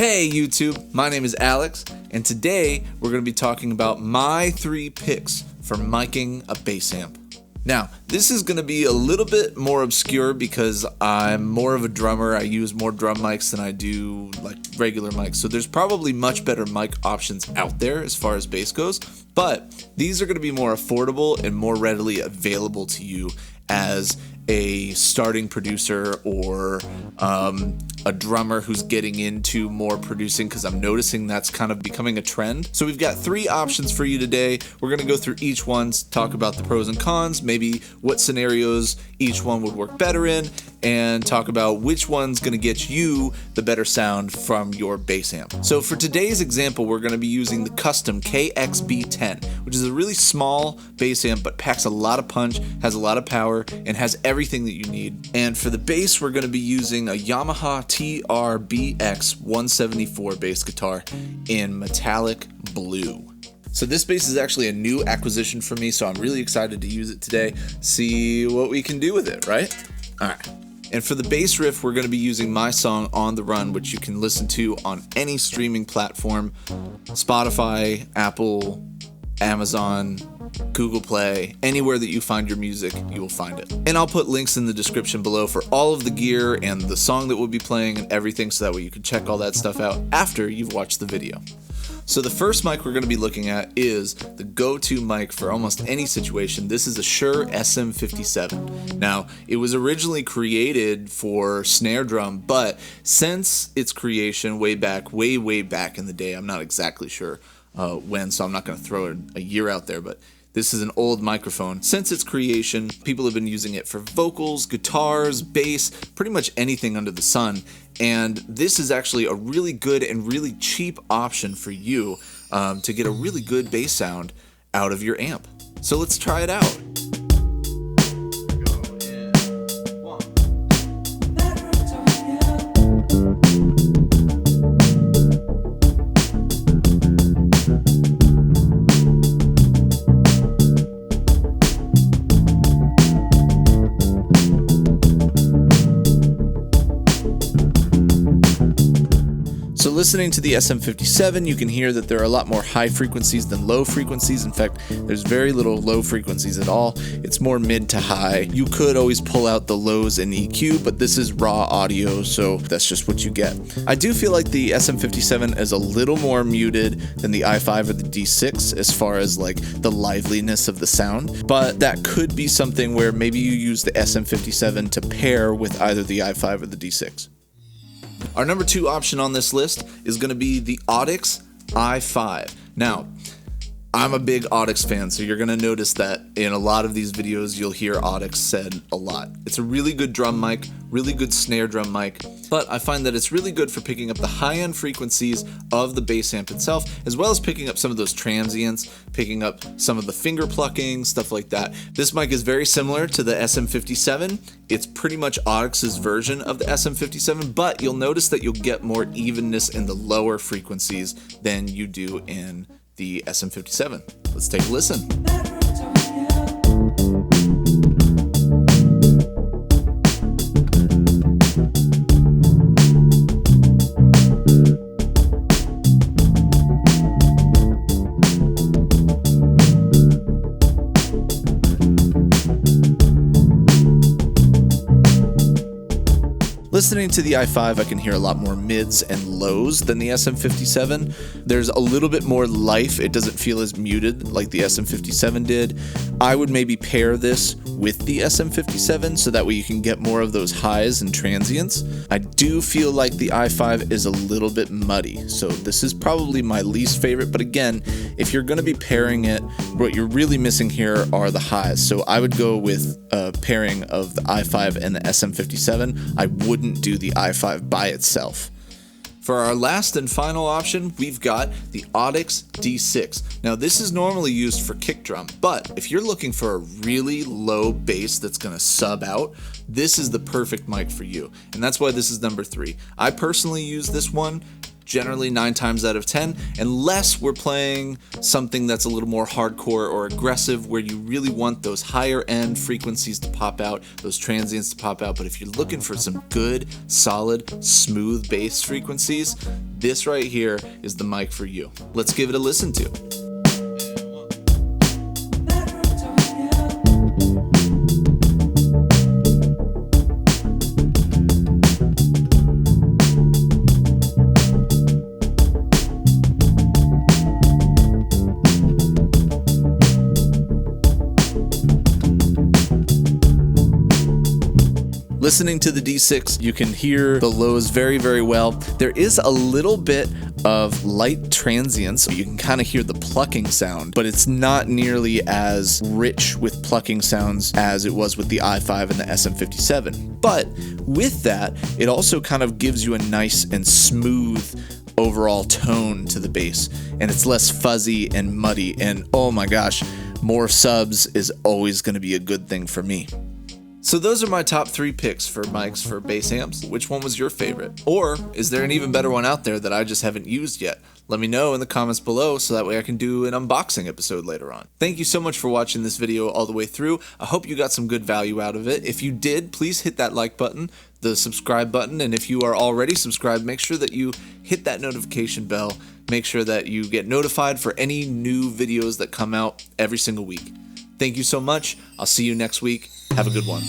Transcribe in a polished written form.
Hey YouTube, my name is Alex, and today we're going to be talking about my 3 picks for miking a bass amp. Now, this is going to be a little bit more obscure because I'm more of a drummer. I use more drum mics than I do like regular mics, so there's probably much better mic options out there as far as bass goes, but these are going to be more affordable and more readily available to you as a starting producer or a drummer who's getting into more producing, because I'm noticing that's kind of becoming a trend. So we've got 3 options for you today. We're going to go through each one, talk about the pros and cons, maybe what scenarios each one would work better in, and talk about which one's going to get you the better sound from your bass amp. So for today's example, we're going to be using the custom KXB10, which is a really small bass amp but packs a lot of punch, has a lot of power, and has everything that you need. And for the bass, we're going to be using a Yamaha TR-BX 174 bass guitar in metallic blue. So this bass is actually a new acquisition for me, so I'm really excited to use it today, see what we can do with it, right? All right. And for the bass riff, we're going to be using my song On the Run, which you can listen to on any streaming platform: Spotify, Apple, Amazon, Google Play, anywhere that you find your music, you will find it. And I'll put links in the description below for all of the gear and the song that we'll be playing and everything, so that way you can check all that stuff out after you've watched the video. So the first mic we're going to be looking at is the go-to mic for almost any situation. This is a Shure SM57. Now, it was originally created for snare drum, but since its creation way back in the day, I'm not exactly sure when, so I'm not going to throw a year out there, but this is an old microphone. Since its creation, people have been using it for vocals, guitars, bass, pretty much anything under the sun. And this is actually a really good and really cheap option for you to get a really good bass sound out of your amp. So let's try it out. So listening to the SM57, you can hear that there are a lot more high frequencies than low frequencies. In fact, there's very little low frequencies at all. It's more mid to high. You could always pull out the lows in EQ, but this is raw audio, so that's just what you get. I do feel like the SM57 is a little more muted than the i5 or the D6 as far as like the liveliness of the sound, but that could be something where maybe you use the SM57 to pair with either the i5 or the D6. Our number 2 option on this list is going to be the Audix i5. Now, I'm a big Audix fan, so you're going to notice that in a lot of these videos you'll hear Audix said a lot. It's a really good drum mic, really good snare drum mic, but I find that it's really good for picking up the high-end frequencies of the bass amp itself, as well as picking up some of those transients, picking up some of the finger plucking, stuff like that. This mic is very similar to the SM57. It's pretty much Audix's version of the SM57, but you'll notice that you'll get more evenness in the lower frequencies than you do in the SM57. Let's take a listen. Listening to the i5, I can hear a lot more mids and lows than the SM57. There's a little bit more life. It doesn't feel as muted like the SM57 did. I would maybe pair this with the SM57 so that way you can get more of those highs and transients. I do feel like the i5 is a little bit muddy, so this is probably my least favorite, but again, if you're going to be pairing it, what you're really missing here are the highs. So I would go with a pairing of the i5 and the SM57. I wouldn't do the i5 by itself. For our last and final option, we've got the Audix D6. Now this is normally used for kick drum, but if you're looking for a really low bass that's going to sub out, this is the perfect mic for you. And that's why this is number 3. I personally use this one generally 9 times out of 10, unless we're playing something that's a little more hardcore or aggressive where you really want those higher end frequencies to pop out, those transients to pop out. But if you're looking for some good, solid, smooth bass frequencies, this right here is the mic for you. Let's give it a listen to. Listening to the D6, you can hear the lows very, very well. There is a little bit of light transients. You can kind of hear the plucking sound, but it's not nearly as rich with plucking sounds as it was with the i5 and the SM57. But with that, it also kind of gives you a nice and smooth overall tone to the bass, and it's less fuzzy and muddy. And oh my gosh, more subs is always going to be a good thing for me. So those are my top 3 picks for mics for bass amps. Which one was your favorite? Or is there an even better one out there that I just haven't used yet? Let me know in the comments below so that way I can do an unboxing episode later on. Thank you so much for watching this video all the way through. I hope you got some good value out of it. If you did, please hit that like button, the subscribe button, and if you are already subscribed, make sure that you hit that notification bell. Make sure that you get notified for any new videos that come out every single week. Thank you so much. I'll see you next week. Have a good one.